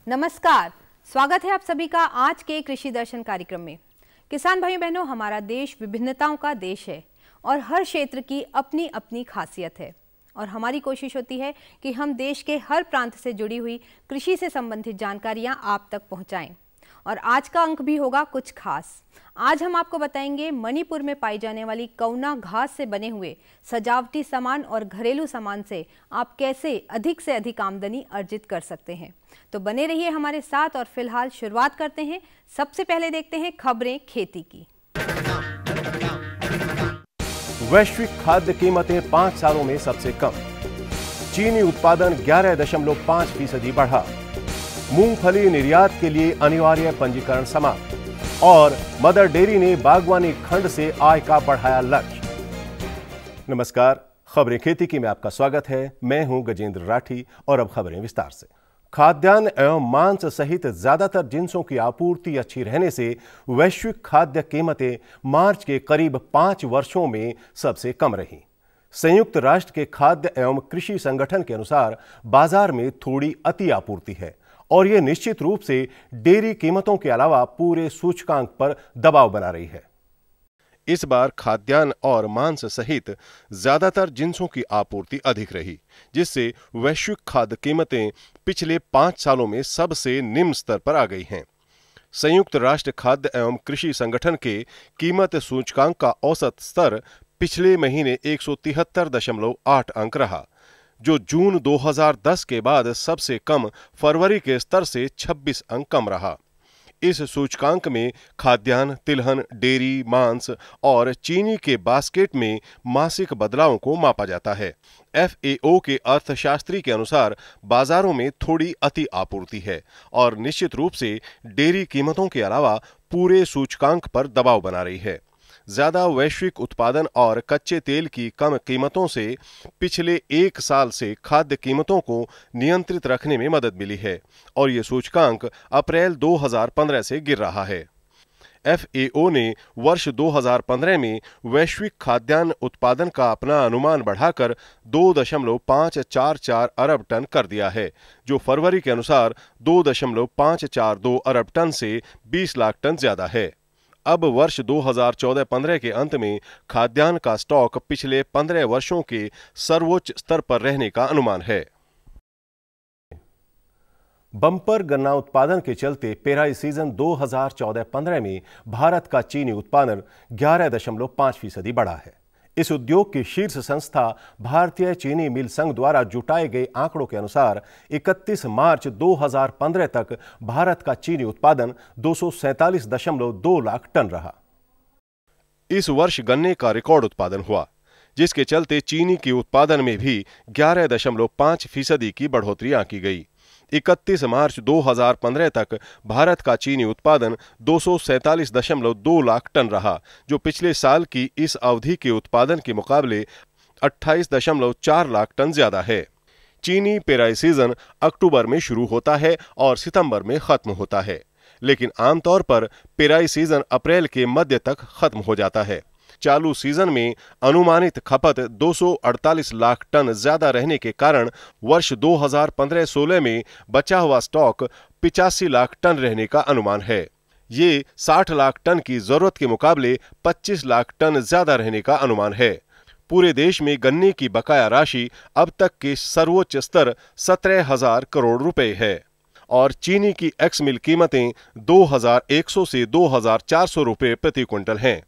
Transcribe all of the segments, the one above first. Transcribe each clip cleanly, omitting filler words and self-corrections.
नमस्कार, स्वागत है आप सभी का आज के कृषि दर्शन कार्यक्रम में। किसान भाई बहनों, हमारा देश विभिन्नताओं का देश है और हर क्षेत्र की अपनी अपनी खासियत है और हमारी कोशिश होती है कि हम देश के हर प्रांत से जुड़ी हुई कृषि से संबंधित जानकारियां आप तक पहुंचाएं। और आज का अंक भी होगा कुछ खास। आज हम आपको बताएंगे मणिपुर में पाई जाने वाली कौना घास से बने हुए सजावटी सामान और घरेलू सामान से आप कैसे अधिक से अधिक आमदनी अर्जित कर सकते हैं। तो बने रहिए हमारे साथ और फिलहाल शुरुआत करते हैं। सबसे पहले देखते हैं खबरें खेती की। वैश्विक खाद्य कीमतें 5 सालों में सबसे कम। चीनी उत्पादन 11.5% बढ़ा। मूंगफली निर्यात के लिए अनिवार्य पंजीकरण समाप्त और मदर डेयरी ने बागवानी खंड से आय का बढ़ाया लक्ष्य। नमस्कार, खबरें खेती की में आपका स्वागत है। मैं हूं गजेंद्र राठी और अब खबरें विस्तार से। खाद्यान्न एवं मांस सहित ज्यादातर जिंसों की आपूर्ति अच्छी रहने से वैश्विक खाद्य कीमतें मार्च के करीब 5 वर्षों में सबसे कम रहीं। संयुक्त राष्ट्र के खाद्य एवं कृषि संगठन के अनुसार बाजार में थोड़ी अति आपूर्ति है और यह निश्चित रूप से डेयरी कीमतों के अलावा पूरे सूचकांक पर दबाव बना रही है। इस बार खाद्यान्न और मांस सहित ज्यादातर जिंसों की आपूर्ति अधिक रही, जिससे वैश्विक खाद्य कीमतें पिछले 5 सालों में सबसे निम्न स्तर पर आ गई हैं। संयुक्त राष्ट्र खाद्य एवं कृषि संगठन के कीमत सूचकांक का औसत स्तर पिछले महीने 173.8 अंक रहा, जो जून 2010 के बाद सबसे कम फरवरी के स्तर से 26 अंक कम रहा। इस सूचकांक में खाद्यान्न, तिलहन, डेयरी, मांस और चीनी के बास्केट में मासिक बदलावों को मापा जाता है। FAO के अर्थशास्त्री के अनुसार बाजारों में थोड़ी अति आपूर्ति है और निश्चित रूप से डेयरी कीमतों के अलावा पूरे सूचकांक पर दबाव बना रही है। ज्यादा वैश्विक उत्पादन और कच्चे तेल की कम कीमतों से पिछले 1 साल से खाद्य कीमतों को नियंत्रित रखने में मदद मिली है और ये सूचकांक अप्रैल 2015 से गिर रहा है। FAO ने वर्ष 2015 में वैश्विक खाद्यान्न उत्पादन का अपना अनुमान बढ़ाकर 2.544 अरब टन कर दिया है, जो फरवरी के अनुसार 2.542 अरब टन से 20 लाख टन ज्यादा है। अब वर्ष 2014-15 के अंत में खाद्यान्न का स्टॉक पिछले 15 वर्षों के सर्वोच्च स्तर पर रहने का अनुमान है। बम्पर गन्ना उत्पादन के चलते पेराई सीजन 2014-15 में भारत का चीनी उत्पादन 11.5% बढ़ा है। इस उद्योग की शीर्ष संस्था भारतीय चीनी मिल संघ द्वारा जुटाए गए आंकड़ों के अनुसार 31 मार्च 2015 तक भारत का चीनी उत्पादन 247.2 लाख टन रहा। इस वर्ष गन्ने का रिकॉर्ड उत्पादन हुआ, जिसके चलते चीनी के उत्पादन में भी 11.5% की बढ़ोतरी आंकी गई। 31 मार्च 2015 तक भारत का चीनी उत्पादन 247.2 लाख टन रहा, जो पिछले साल की इस अवधि के उत्पादन के मुकाबले 28.4 लाख टन ज्यादा है। चीनी पेराई सीजन अक्टूबर में शुरू होता है और सितंबर में खत्म होता है, लेकिन आमतौर पर पेराई सीजन अप्रैल के मध्य तक खत्म हो जाता है। चालू सीजन में अनुमानित खपत 248 लाख टन ज्यादा रहने के कारण वर्ष 2015-16 में बचा हुआ स्टॉक 85 लाख टन रहने का अनुमान है। ये 60 लाख टन की जरूरत के मुकाबले 25 लाख टन ज्यादा रहने का अनुमान है। पूरे देश में गन्ने की बकाया राशि अब तक के सर्वोच्च स्तर 17,000 करोड़ रुपए है और चीनी की एक्स मिल कीमतें 2,100 से 2,400 रुपए प्रति क्विंटल हैं।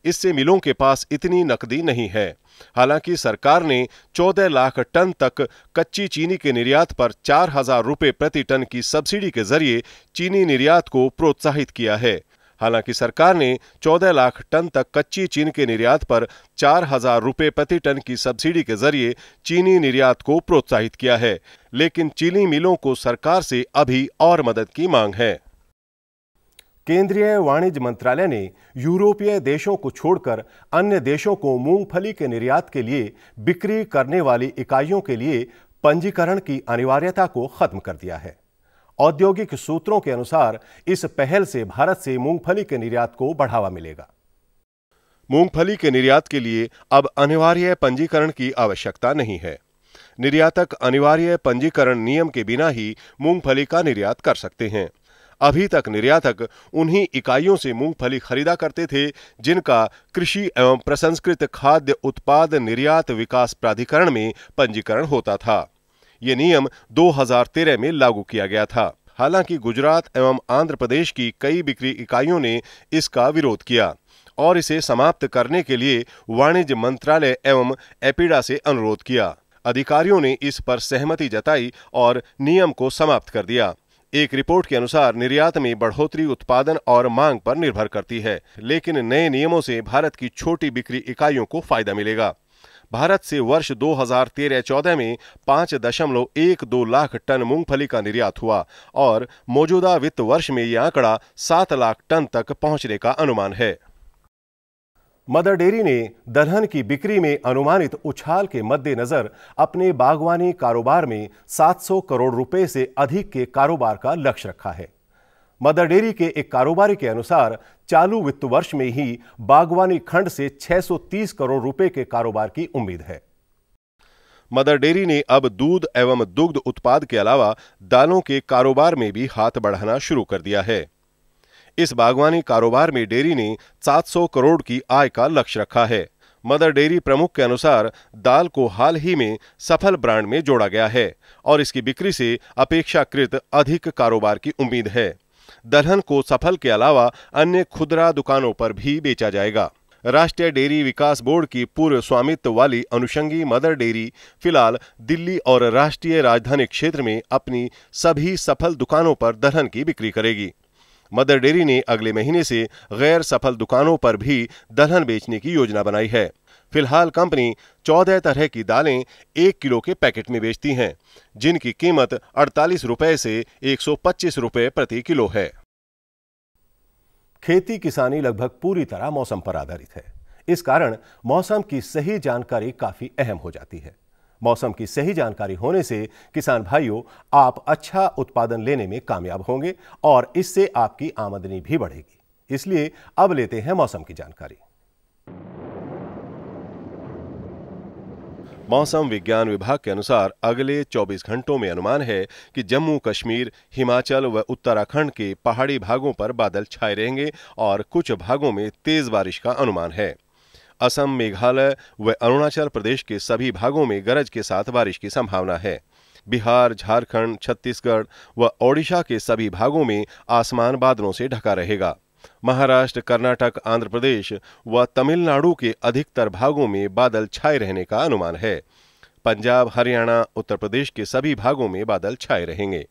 इससे मिलों के पास इतनी नकदी नहीं है। हालांकि सरकार ने 14 लाख टन तक कच्ची चीनी के निर्यात पर 4,000 रुपए प्रति टन की सब्सिडी के जरिए चीनी निर्यात को प्रोत्साहित किया है। हालांकि सरकार ने 14 लाख टन तक कच्ची चीनी के निर्यात पर 4,000 रुपए प्रति टन की सब्सिडी के जरिए चीनी निर्यात को प्रोत्साहित किया है, लेकिन चीनी मिलों को सरकार से अभी और मदद की मांग है। केंद्रीय वाणिज्य मंत्रालय ने यूरोपीय देशों को छोड़कर अन्य देशों को मूंगफली के निर्यात के लिए बिक्री करने वाली इकाइयों के लिए पंजीकरण की अनिवार्यता को खत्म कर दिया है। औद्योगिक सूत्रों के अनुसार इस पहल से भारत से मूंगफली के निर्यात को बढ़ावा मिलेगा। मूंगफली के निर्यात के लिए अब अनिवार्य पंजीकरण की आवश्यकता नहीं है। निर्यातक अनिवार्य पंजीकरण नियम के बिना ही मूंगफली का निर्यात कर सकते हैं। अभी तक निर्यातक उन्हीं इकाइयों से मूंगफली खरीदा करते थे जिनका कृषि एवं प्रसंस्कृत खाद्य उत्पाद निर्यात विकास प्राधिकरण में पंजीकरण होता था। ये नियम 2013 में लागू किया गया था। हालांकि गुजरात एवं आंध्र प्रदेश की कई बिक्री इकाइयों ने इसका विरोध किया और इसे समाप्त करने के लिए वाणिज्य मंत्रालय एवं एपीडा से अनुरोध किया। अधिकारियों ने इस पर सहमति जताई और नियम को समाप्त कर दिया। एक रिपोर्ट के अनुसार निर्यात में बढ़ोतरी उत्पादन और मांग पर निर्भर करती है, लेकिन नए नियमों से भारत की छोटी बिक्री इकाइयों को फायदा मिलेगा। भारत से वर्ष 2013-14 में 5.12 लाख टन मूंगफली का निर्यात हुआ और मौजूदा वित्त वर्ष में यह आंकड़ा 7 लाख टन तक पहुंचने का अनुमान है। मदर डेयरी ने दलहन की बिक्री में अनुमानित उछाल के मद्देनजर अपने बागवानी कारोबार में 700 करोड़ रुपए से अधिक के कारोबार का लक्ष्य रखा है। मदर डेयरी के एक कारोबारी के अनुसार चालू वित्त वर्ष में ही बागवानी खंड से 630 करोड़ रुपए के कारोबार की उम्मीद है। मदर डेयरी ने अब दूध एवं दुग्ध उत्पाद के अलावा दालों के कारोबार में भी हाथ बढ़ाना शुरू कर दिया है। इस बागवानी कारोबार में डेयरी ने 700 करोड़ की आय का लक्ष्य रखा है। मदर डेयरी प्रमुख के अनुसार दाल को हाल ही में सफल ब्रांड में जोड़ा गया है और इसकी बिक्री से अपेक्षाकृत अधिक कारोबार की उम्मीद है। दलहन को सफल के अलावा अन्य खुदरा दुकानों पर भी बेचा जाएगा। राष्ट्रीय डेयरी विकास बोर्ड की पूर्व स्वामित्व वाली अनुषंगी मदर डेयरी फिलहाल दिल्ली और राष्ट्रीय राजधानी क्षेत्र में अपनी सभी सफल दुकानों पर दलहन की बिक्री करेगी। मदर डेयरी ने अगले महीने से गैर सफल दुकानों पर भी दलहन बेचने की योजना बनाई है। फिलहाल कंपनी 14 तरह की दालें 1 किलो के पैकेट में बेचती हैं, जिनकी कीमत 48 रुपए से 125 रुपए प्रति किलो है। खेती किसानी लगभग पूरी तरह मौसम पर आधारित है। इस कारण मौसम की सही जानकारी काफी अहम हो जाती है। मौसम की सही जानकारी होने से किसान भाइयों, आप अच्छा उत्पादन लेने में कामयाब होंगे और इससे आपकी आमदनी भी बढ़ेगी। इसलिए अब लेते हैं मौसम की जानकारी। मौसम विज्ञान विभाग के अनुसार अगले 24 घंटों में अनुमान है कि जम्मू कश्मीर, हिमाचल व उत्तराखंड के पहाड़ी भागों पर बादल छाए रहेंगे और कुछ भागों में तेज बारिश का अनुमान है। असम, मेघालय व अरुणाचल प्रदेश के सभी भागों में गरज के साथ बारिश की संभावना है। बिहार, झारखंड, छत्तीसगढ़ व ओडिशा के सभी भागों में आसमान बादलों से ढका रहेगा। महाराष्ट्र, कर्नाटक, आंध्र प्रदेश व तमिलनाडु के अधिकतर भागों में बादल छाए रहने का अनुमान है। पंजाब, हरियाणा, उत्तर प्रदेश के सभी भागों में बादल छाए रहेंगे।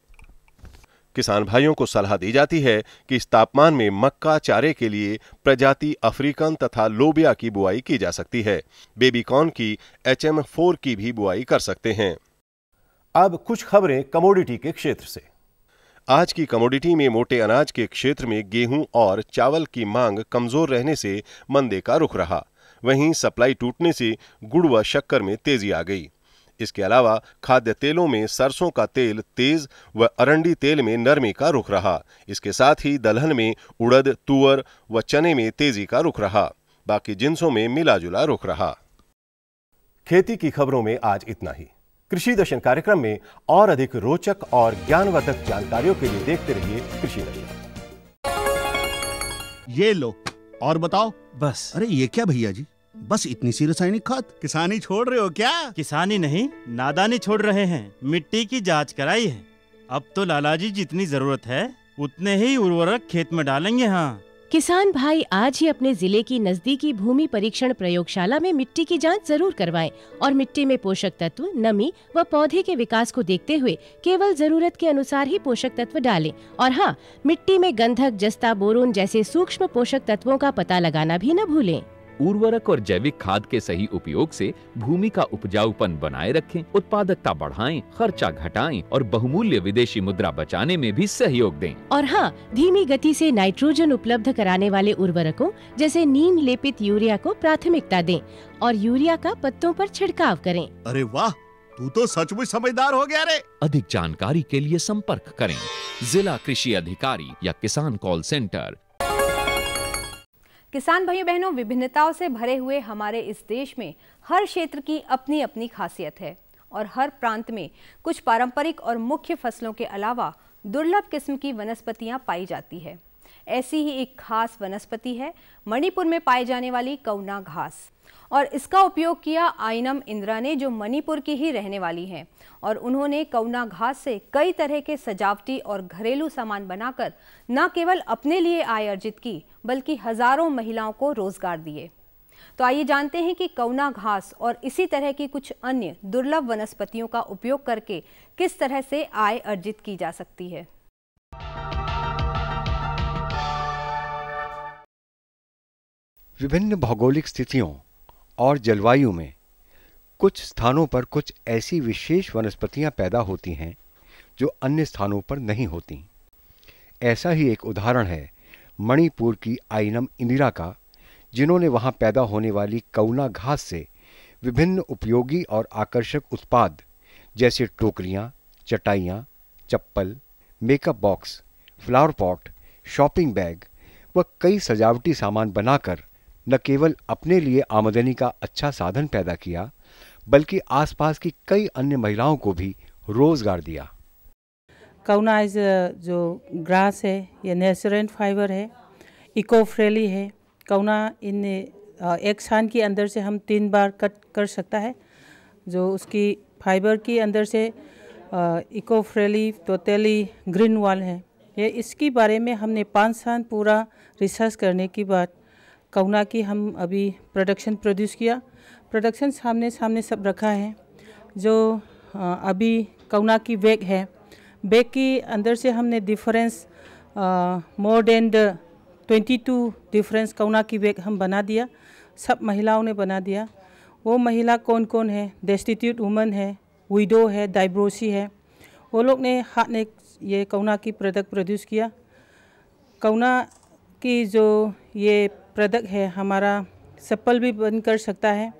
किसान भाइयों को सलाह दी जाती है कि इस तापमान में मक्का चारे के लिए प्रजाति अफ्रीकन तथा लोबिया की बुआई की जा सकती है। बेबी कॉर्न की HM4 की भी बुआई कर सकते हैं। अब कुछ खबरें कमोडिटी के क्षेत्र से। आज की कमोडिटी में मोटे अनाज के क्षेत्र में गेहूं और चावल की मांग कमजोर रहने से मंदे का रुख रहा। वहीं सप्लाई टूटने से गुड़ व शक्कर में तेजी आ गई। इसके अलावा खाद्य तेलों में सरसों का तेल तेज व अरंडी तेल में नरमी का रुख रहा। इसके साथ ही दलहन में उड़द, तुअर व चने में तेजी का रुख रहा। बाकी जिन्सों में मिलाजुला रुख रहा। खेती की खबरों में आज इतना ही। कृषि दर्शन कार्यक्रम में और अधिक रोचक और ज्ञानवर्धक जानकारियों के लिए देखते रहिए कृषि दर्शन। ये लो और बताओ। बस। अरे ये क्या भैया जी, बस इतनी सी रासायनिक खाद? किसानी छोड़ रहे हो क्या? किसानी नहीं, नादानी छोड़ रहे हैं। मिट्टी की जांच कराई है। अब तो लाला जी जितनी जरूरत है उतने ही उर्वरक खेत में डालेंगे। हाँ, किसान भाई आज ही अपने जिले की नजदीकी भूमि परीक्षण प्रयोगशाला में मिट्टी की जांच जरूर करवाएं और मिट्टी में पोषक तत्व, नमी व पौधे के विकास को देखते हुए केवल जरूरत के अनुसार ही पोषक तत्व डालें। और हाँ, मिट्टी में गंधक, जस्ता, बोरोन जैसे सूक्ष्म पोषक तत्वों का पता लगाना भी न भूलें। उर्वरक और जैविक खाद के सही उपयोग से भूमि का उपजाऊपन बनाए रखें, उत्पादकता बढ़ाएं, खर्चा घटाएं और बहुमूल्य विदेशी मुद्रा बचाने में भी सहयोग दें। और हाँ, धीमी गति से नाइट्रोजन उपलब्ध कराने वाले उर्वरकों जैसे नीम लेपित यूरिया को प्राथमिकता दें और यूरिया का पत्तों पर छिड़काव करें। अरे वाह, तू तो सचमुच समझदार हो गया रे। अधिक जानकारी के लिए संपर्क करें जिला कृषि अधिकारी या किसान कॉल सेंटर। किसान भाइयों बहनों, विभिन्नताओं से भरे हुए हमारे इस देश में हर क्षेत्र की अपनी अपनी खासियत है और हर प्रांत में कुछ पारंपरिक और मुख्य फसलों के अलावा दुर्लभ किस्म की वनस्पतियां पाई जाती है। ऐसी ही एक खास वनस्पति है मणिपुर में पाई जाने वाली कौना घास, और इसका उपयोग किया आइनम इंदिरा ने, जो मणिपुर की ही रहने वाली हैं, और उन्होंने कौना घास से कई तरह के सजावटी और घरेलू सामान बनाकर न केवल अपने लिए आय अर्जित की बल्कि हजारों महिलाओं को रोजगार दिए। तो आइए जानते हैं कि कौना घास और इसी तरह की कुछ अन्य दुर्लभ वनस्पतियों का उपयोग करके किस तरह से आय अर्जित की जा सकती है। विभिन्न भौगोलिक स्थितियों और जलवायु में कुछ स्थानों पर कुछ ऐसी विशेष वनस्पतियां पैदा होती हैं जो अन्य स्थानों पर नहीं होती। ऐसा ही एक उदाहरण है मणिपुर की आइनम इंदिरा का, जिन्होंने वहां पैदा होने वाली कौना घास से विभिन्न उपयोगी और आकर्षक उत्पाद जैसे टोकरियां, चटाइयां, चप्पल, makeup box, flower pot, shopping bag व कई सजावटी सामान बनाकर न केवल अपने लिए आमदनी का अच्छा साधन पैदा किया बल्कि आसपास की कई अन्य महिलाओं को भी रोजगार दिया। कौना जो ग्रास है, ये नेचुरल फाइबर है, इको फ्रेंडली है। कौना इन एक साल के अंदर से हम 3 बार कट कर सकता है। जो उसकी फाइबर के अंदर से eco friendly totally green wall है। ये इसके बारे में हमने 5 साल पूरा रिसर्च करने के बाद कौना की हम अभी प्रोड्यूस किया। प्रोडक्शन सामने सब रखा है। जो अभी कौना की बैग है, बैग के अंदर से हमने डिफरेंस मोर देन 22 डिफरेंस कौना की बैग हम बना दिया। सब महिलाओं ने बना दिया। वो महिला कौन कौन है? डेस्टिट्यूट वुमन है, विडो है, डाइवोर्सी है। वो लोग ने हाथ ने ये कौना की प्रोडक्ट प्रोड्यूस किया। कौना की जो ये प्रोडक्ट है हमारा चप्पल भी बन कर सकता है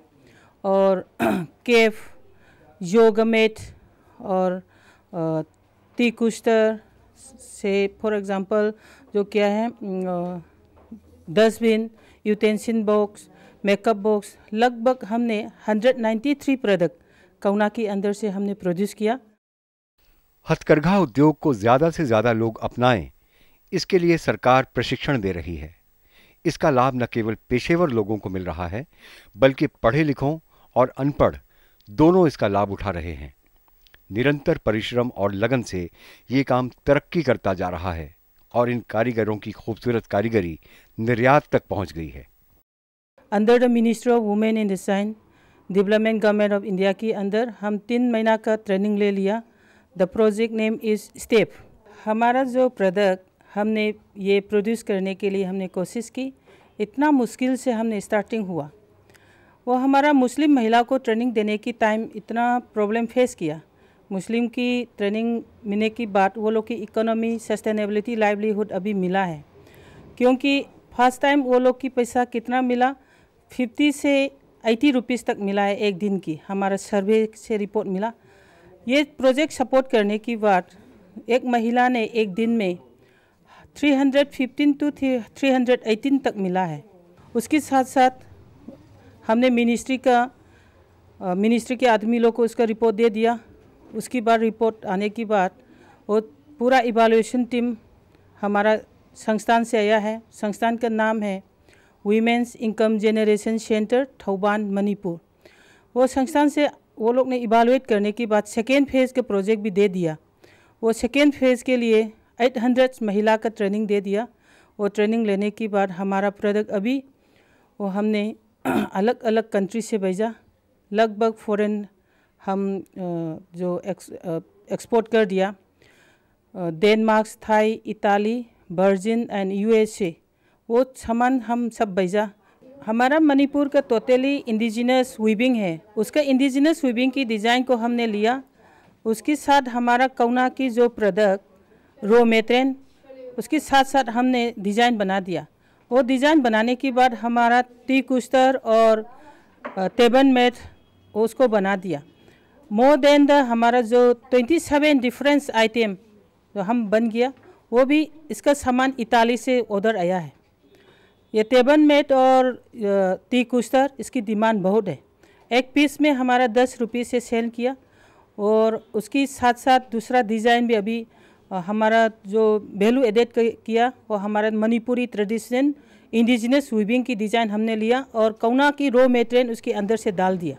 और केफ, योगा मैट और टी कुस्टर से फॉर एग्जांपल जो क्या है dustbin, utensil box, makeup box, लगभग हमने 193 प्रोडक्ट कौना के अंदर से हमने प्रोड्यूस किया। हथकरघा उद्योग को ज़्यादा से ज़्यादा लोग अपनाएं, इसके लिए सरकार प्रशिक्षण दे रही है। इसका लाभ न केवल पेशेवर लोगों को मिल रहा है बल्कि पढ़े लिखों और अनपढ़ दोनों इसका लाभ उठा रहे हैं। निरंतर परिश्रम और लगन से ये काम तरक्की करता जा रहा है और इन कारीगरों की खूबसूरत कारीगरी निर्यात तक पहुंच गई है। Under the ministry of women in design development government of India के अंदर हम 3 महीना का ट्रेनिंग ले लिया। The project name is step. हमारा जो प्रोडक्ट हमने ये प्रोड्यूस करने के लिए हमने कोशिश की, इतना मुश्किल से हमने स्टार्टिंग हुआ। वो हमारा मुस्लिम महिला को ट्रेनिंग देने की टाइम इतना प्रॉब्लम फेस किया। मुस्लिम की ट्रेनिंग मिलने की बात वो लोग की इकोनॉमी, सस्टेनेबिलिटी, लाइवलीहुड अभी मिला है, क्योंकि फर्स्ट टाइम वो लोग की पैसा कितना मिला, 50 से 80 रुपीज़ तक मिला है एक दिन की। हमारा सर्वे से रिपोर्ट मिला। ये प्रोजेक्ट सपोर्ट करने की बात एक महिला ने एक दिन में 315 to 318 तक मिला है। उसके साथ साथ हमने मिनिस्ट्री के आदमी लोग को उसका रिपोर्ट दे दिया। उसके बाद रिपोर्ट आने के बाद वो पूरा इवैल्यूएशन टीम हमारा संस्थान से आया है। संस्थान का नाम है women's income generation centre Thoubal Manipur. वो संस्थान से वो लोग ने इवैल्यूएट करने के बाद सेकेंड फेज़ का प्रोजेक्ट भी दे दिया। वो सेकेंड फेज़ के लिए 800 महिला का ट्रेनिंग दे दिया। वो ट्रेनिंग लेने के बाद हमारा प्रोडक्ट अभी वो हमने अलग अलग कंट्री से भेजा। लगभग फॉरेन हम जो एक्सपोर्ट कर दिया। Denmark, Thai, Italy, Virgin and USA, वो सामान हम सब भेजा। हमारा मणिपुर का टोटली इंडिजिनस वीविंग है। उसका इंडिजिनस वीविंग की डिज़ाइन को हमने लिया। उसके साथ हमारा कौना की जो प्रोडक्ट रॉ मेटेरियल, उसके साथ साथ हमने डिज़ाइन बना दिया। वो डिज़ाइन बनाने के बाद हमारा टी कुस्टर और टेबल मैट उसको बना दिया। मोर देन द हमारा जो 27 डिफरेंस आइटम जो हम बन गया, वो भी इसका सामान इताली से ऑर्डर आया है। ये टेबल मैट और टी कुस्टर इसकी डिमांड बहुत है। एक पीस में हमारा 10 रुपये से सेल किया। और उसके साथ साथ दूसरा डिज़ाइन भी अभी हमारा जो वैल्यू एडेड किया, वो हमारा मणिपुरी ट्रेडिशनल इंडिजिनस वीविंग की डिज़ाइन हमने लिया और कौना की रॉ मेटेरियल उसके अंदर से डाल दिया।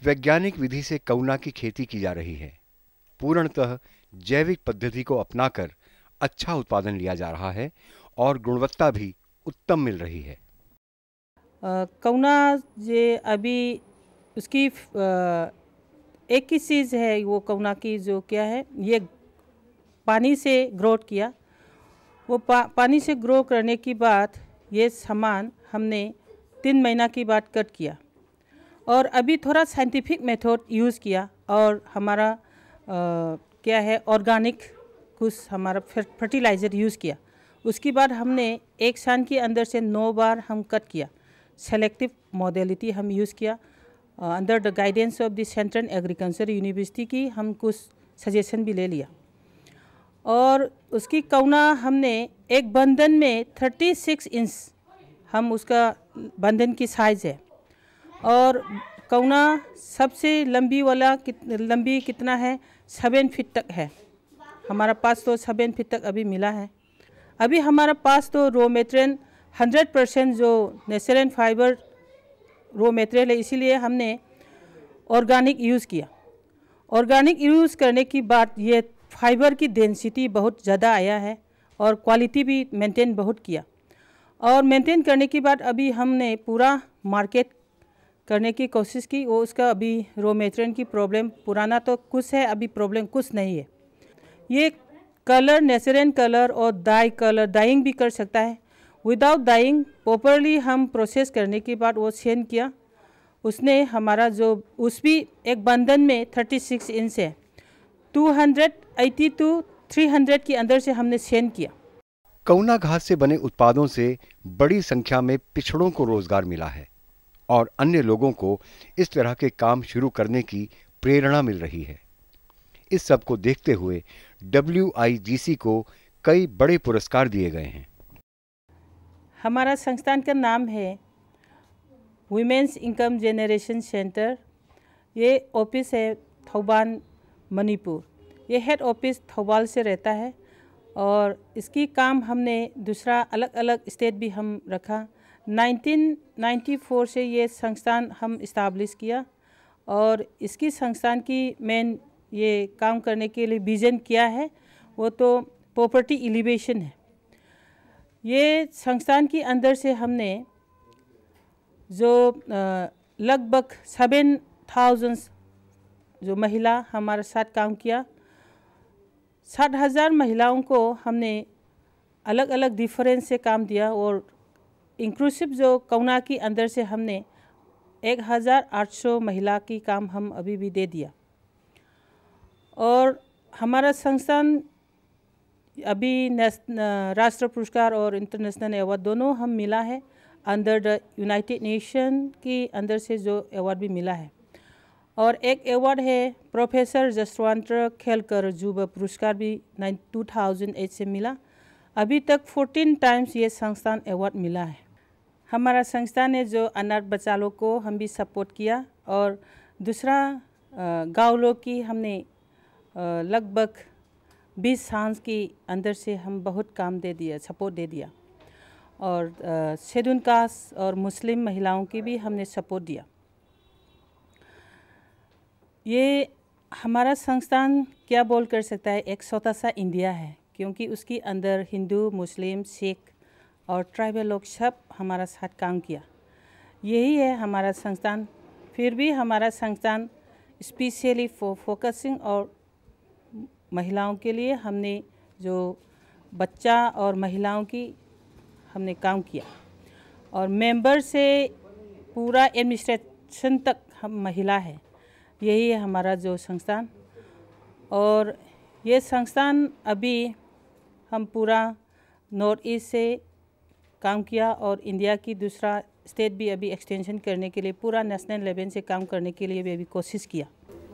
वैज्ञानिक विधि से कौना की खेती की जा रही है। पूर्णतः जैविक पद्धति को अपनाकर अच्छा उत्पादन लिया जा रहा है और गुणवत्ता भी उत्तम मिल रही है। कौना ये अभी उसकी एक ही चीज़ है, वो कौना की जो क्या है, ये पानी से ग्रोथ किया। वो पानी से ग्रो करने के बाद ये सामान हमने 3 महीना के बाद कट किया और अभी थोड़ा साइंटिफिक मेथड यूज़ किया और हमारा क्या है ऑर्गेनिक कुछ हमारा फर्टिलाइज़र यूज़ किया। उसके बाद हमने एक साल के अंदर से 9 बार हम कट किया। सेलेक्टिव मॉडलिटी हम यूज़ किया। Under the guidance of the central agriculture university की हम कुछ सजेशन भी ले लिया। और उसकी कौना हमने एक बंधन में 36 इंच हम उसका बंधन की साइज़ है। और कौना सबसे लंबी वाला लंबी कितना है, 7 फीट तक है। हमारा पास तो 7 फीट तक अभी मिला है। अभी हमारा पास तो रॉ मेटेरियल 100% जो नेचुरल फाइबर रॉ मेटेरियल है, इसीलिए हमने ऑर्गेनिक यूज़ किया। ऑर्गेनिक यूज़ करने के बाद ये फाइबर की डेंसिटी बहुत ज़्यादा आया है और क्वालिटी भी मेंटेन बहुत किया। और मेंटेन करने के बाद अभी हमने पूरा मार्केट करने की कोशिश की। वो उसका अभी रॉ मेटेरियल की प्रॉब्लम पुराना तो कुछ है, अभी प्रॉब्लम कुछ नहीं है। ये कलर नेचुरल कलर और डाइंग भी कर सकता है। विदाउट डाइंग प्रॉपरली हम प्रोसेस करने के बाद वो सेंड किया। उसने हमारा जो उस भी एक बंधन में 36 इंच है, 280 to 300 के अंदर से हमने सेंड किया। कौना घास से बने उत्पादों से बड़ी संख्या में पिछड़ों को रोजगार मिला है और अन्य लोगों को इस तरह के काम शुरू करने की प्रेरणा मिल रही है। इस सब को देखते हुए WIGC को कई बड़े पुरस्कार दिए गए हैं। हमारा संस्थान का नाम है वुमेन्स इनकम जनरेशन सेंटर। ये ऑफिस है थौबाल, मणिपुर। ये हेड ऑफिस थौबाल से रहता है और इसकी काम हमने दूसरा अलग अलग स्टेट भी हम रखा। 1994 से ये संस्थान हम इस्ताब्लिश किया और इसकी संस्थान की मेन ये काम करने के लिए विज़न क्या है, वो तो प्रॉपर्टी एलिवेशन है। ये संस्थान के अंदर से हमने जो लगभग 7,000 जो महिला हमारे साथ काम किया, 60,000 महिलाओं को हमने अलग अलग डिफरेंस से काम दिया और इंक्लूसिव जो कौना के अंदर से हमने 1,800 महिला की काम हम अभी भी दे दिया। और हमारा संस्थान अभी राष्ट्रीय पुरस्कार और इंटरनेशनल अवार्ड दोनों हम मिला है। अंडर द यूनाइटेड नेशन की अंदर से जो अवार्ड भी मिला है। और एक अवार्ड है प्रोफेसर जसवंत खेलकर युवा पुरस्कार भी 2008 से मिला। अभी तक 14 टाइम्स ये संस्थान अवार्ड मिला है। हमारा संस्थान ने जो अनाथ बच्चा लोग को हम भी सपोर्ट किया और दूसरा गाँव लोग की हमने लगभग 20 साल के अंदर से हम बहुत काम दे दिया, सपोर्ट दे दिया। और शेड्यूल कास्ट और मुस्लिम महिलाओं की भी हमने सपोर्ट दिया। ये हमारा संस्थान क्या बोल कर सकता है, एक छोटा सा इंडिया है, क्योंकि उसके अंदर हिंदू, मुस्लिम, सिख और ट्राइबल लोग सब हमारा साथ काम किया। यही है हमारा संस्थान। फिर भी हमारा संस्थान स्पेशली फोकसिंग और महिलाओं के लिए हमने जो बच्चा और महिलाओं की हमने काम किया, और मेंबर से पूरा एडमिनिस्ट्रेशन तक हम महिला है। यही है हमारा जो संस्थान। और ये संस्थान अभी हम पूरा नॉर्थ ईस्ट से काम किया और इंडिया की दूसरा स्टेट भी अभी एक्सटेंशन करने के लिए, पूरा नेशनल लेवल से काम करने के लिए भी अभी कोशिश किया।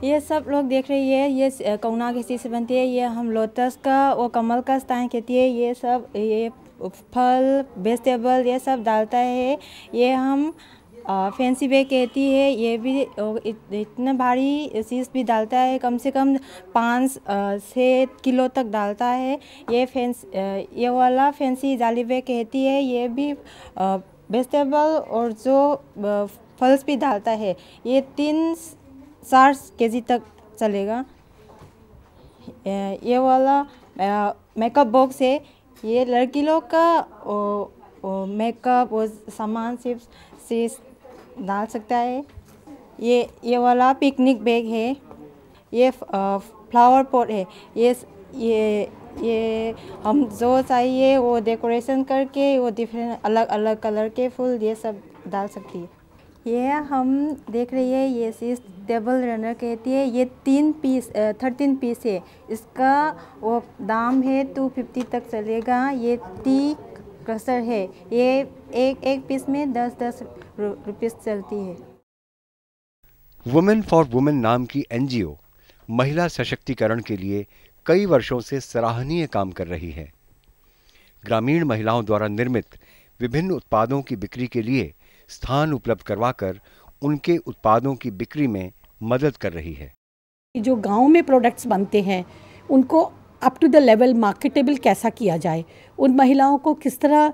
ये सब लोग देख रही है, ये कौना की चीज़ से बनती है। ये हम लोटस का और कमल का स्टाइन कहती है। ये सब ये फल, वेजिटेबल ये सब डालता है। ये हम फैंसी बैग कहती है। ये भी इतना भारी चीज़ भी डालता है, कम से कम 5-6 किलो तक डालता है। ये वाला फैंसी जाली बैग कहती है। ये भी वेजिटेबल और जो फल्स भी डालता है। ये 3-4 केजी तक चलेगा। ये वाला मेकअप बॉक्स है। ये लड़की लोग का मेकअप और सामान सिर्फ डाल सकता है। ये वाला पिकनिक बैग है। ये फ्लावर पॉट है। ये हम जो चाहिए वो डेकोरेशन करके वो डिफरेंट अलग अलग कलर के फूल ये सब डाल सकती है। ये हम देख रही है, ये चीज़ टेबल रनर कहती है। ये 13 पीस है। इसका वो दाम है 250 तक चलेगा। ये टी क्रशर है। ये एक पीस में 10 रुपये चलती है। वुमेन फॉर वुमेन नाम की एनजीओ महिला सशक्तिकरण के लिए कई वर्षों से सराहनीय काम कर रही है। ग्रामीण महिलाओं द्वारा निर्मित विभिन्न उत्पादों की बिक्री के लिए स्थान उपलब्ध करवाकर उनके उत्पादों की बिक्री में मदद कर रही है। जो गांव में प्रोडक्ट्स बनते हैं उनको up to the level marketable कैसा किया जाए, उन महिलाओं को किस तरह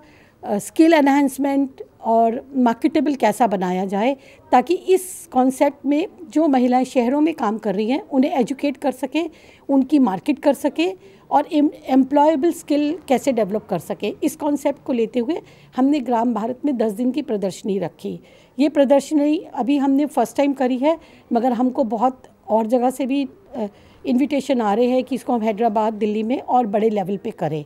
स्किल एनहांसमेंट और मार्केटेबल कैसा बनाया जाए, ताकि इस कॉन्सेप्ट में जो महिलाएं शहरों में काम कर रही हैं उन्हें एजुकेट कर सके, उनकी मार्केट कर सके और एम्प्लॉयबल स्किल कैसे डेवलप कर सके। इस कॉन्सेप्ट को लेते हुए हमने ग्राम भारत में 10 दिन की प्रदर्शनी रखी। ये प्रदर्शनी अभी हमने फर्स्ट टाइम करी है, मगर हमको बहुत और जगह से भी इनविटेशन आ रहे हैं कि इसको हम हैदराबाद, दिल्ली में और बड़े लेवल पे करें।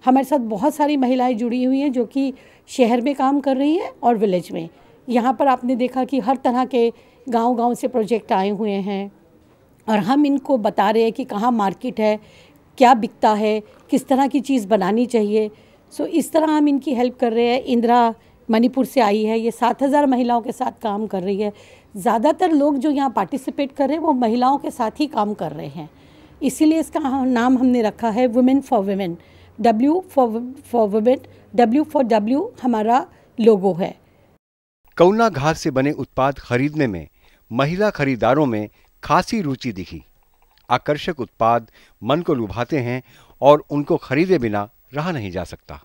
हमारे साथ बहुत सारी महिलाएं जुड़ी हुई हैं जो कि शहर में काम कर रही हैं और विलेज में। यहाँ पर आपने देखा कि हर तरह के गांव-गांव से प्रोजेक्ट आए हुए हैं और हम इनको बता रहे हैं कि कहाँ मार्केट है, क्या बिकता है, किस तरह की चीज़ बनानी चाहिए। सो इस तरह हम इनकी हेल्प कर रहे हैं। इंदिरा मणिपुर से आई है, ये 7000 महिलाओं के साथ काम कर रही है। ज़्यादातर लोग जो यहाँ पार्टिसिपेट कर रहे हैं वो महिलाओं के साथ ही काम कर रहे हैं, इसीलिए इसका नाम हमने रखा है women for women. W for women, W for W हमारा लोगो है। कौना घास से बने उत्पाद खरीदने में महिला खरीदारों में खासी रुचि दिखी। आकर्षक उत्पाद मन को लुभाते हैं और उनको खरीदे बिना रहा नहीं जा सकता।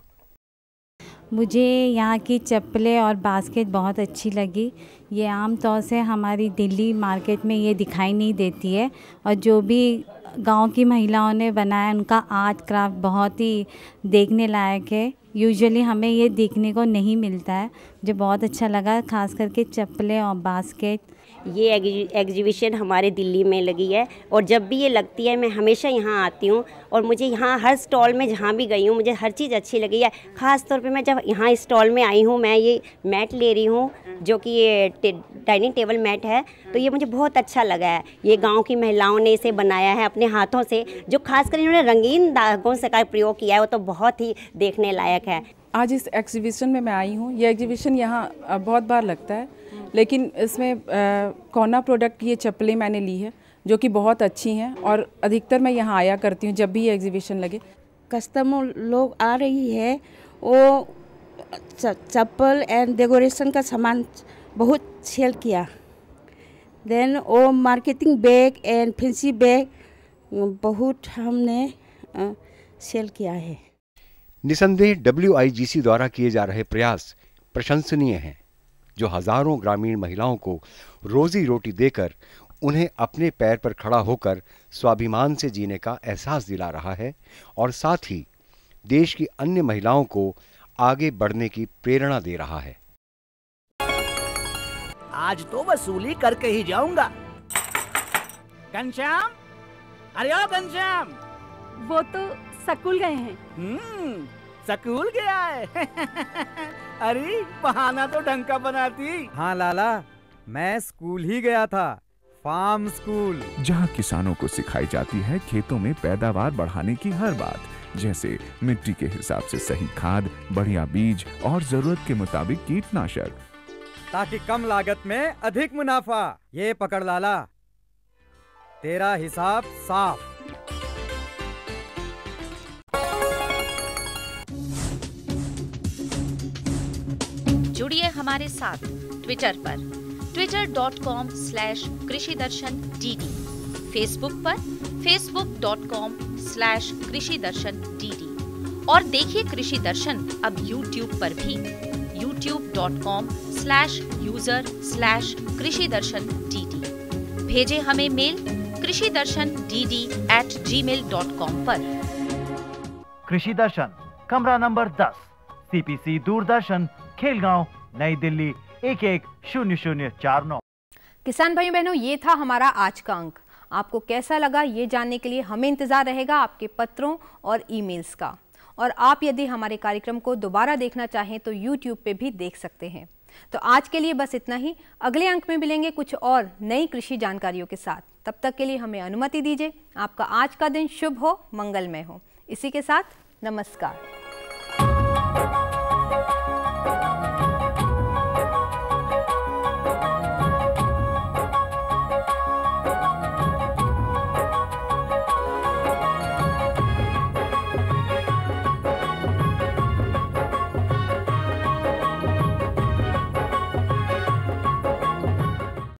मुझे यहाँ की चप्पलें और बास्केट बहुत अच्छी लगी। ये आम तौर से हमारी दिल्ली मार्केट में ये दिखाई नहीं देती है, और जो भी गांव की महिलाओं ने बनाया उनका आर्ट क्राफ्ट बहुत ही देखने लायक है। यूजुअली हमें ये देखने को नहीं मिलता है। मुझे बहुत अच्छा लगा, खास करके चप्पलें और बास्केट। ये एग्जीबिशन हमारे दिल्ली में लगी है और जब भी ये लगती है मैं हमेशा यहाँ आती हूँ, और मुझे यहाँ हर स्टॉल में जहाँ भी गई हूँ मुझे हर चीज़ अच्छी लगी है। ख़ास तौर पे मैं जब यहाँ स्टॉल में आई हूँ, मैं ये मैट ले रही हूँ जो कि ये डाइनिंग टेबल मैट है, तो ये मुझे बहुत अच्छा लगा है। ये गाँव की महिलाओं ने इसे बनाया है अपने हाथों से, जो खासकर इन्होंने रंगीन धागों से का प्रयोग किया है, वो तो बहुत ही देखने लायक है। आज इस एग्जीबिशन में मैं आई हूँ। ये एग्जीबिशन यहाँ बहुत बार लगता है, लेकिन इसमें कौना प्रोडक्ट की ये चप्पलें मैंने ली है जो कि बहुत अच्छी हैं, और अधिकतर मैं यहाँ आया करती हूँ जब भी ये एग्जीबिशन लगे। कस्टमर लोग आ रही है, वो चप्पल एंड डेकोरेशन का सामान बहुत सेल किया। देन वो marketing bag and fancy bag बहुत हमने सेल किया है। निसंदेह WIGC द्वारा किए जा रहे प्रयास प्रशंसनीय हैं, जो हजारों ग्रामीण महिलाओं को रोजी रोटी देकर उन्हें अपने पैर पर खड़ा होकर स्वाभिमान से जीने का एहसास दिला रहा है और साथ ही देश की अन्य महिलाओं को आगे बढ़ने की प्रेरणा दे रहा है। आज तो वसूली करके ही जाऊंगा। घनश्याम, अरे ओ घनश्याम, वो तो स्कूल गए हैं। स्कूल गया है। अरे बहाना तो ढंग का बनाती। हाँ लाला, मैं स्कूल ही गया था, फार्म स्कूल, जहाँ किसानों को सिखाई जाती है खेतों में पैदावार बढ़ाने की हर बात, जैसे मिट्टी के हिसाब से सही खाद, बढ़िया बीज और जरूरत के मुताबिक कीटनाशक, ताकि कम लागत में अधिक मुनाफा। ये पकड़ लाला, तेरा हिसाब साफ। जुड़िए हमारे साथ ट्विटर पर twitter.com/कृषिदर्शन-dd, फेसबुक पर facebook.com/कृषिदर्शन-dd और देखिए कृषि दर्शन अब YouTube पर भी youtube.com/user/कृषिदर्शन-dd। भेजे हमें मेल कृषिदर्शन-dd@gmail.com पर। कृषि दर्शन, कमरा नंबर 10, CPC दूरदर्शन, खेलगांव, नई दिल्ली 110049। किसान भाइयों बहनों, ये था हमारा आज का अंक। आपको कैसा लगा ये जानने के लिए हमें इंतजार रहेगा आपके पत्रों और ईमेल्स का। और आप यदि हमारे कार्यक्रम को दोबारा देखना चाहें तो YouTube पे भी देख सकते हैं। तो आज के लिए बस इतना ही। अगले अंक में मिलेंगे कुछ और नई कृषि जानकारियों के साथ। तब तक के लिए हमें अनुमति दीजिए। आपका आज का दिन शुभ हो, मंगलमय हो। इसी के साथ नमस्कार।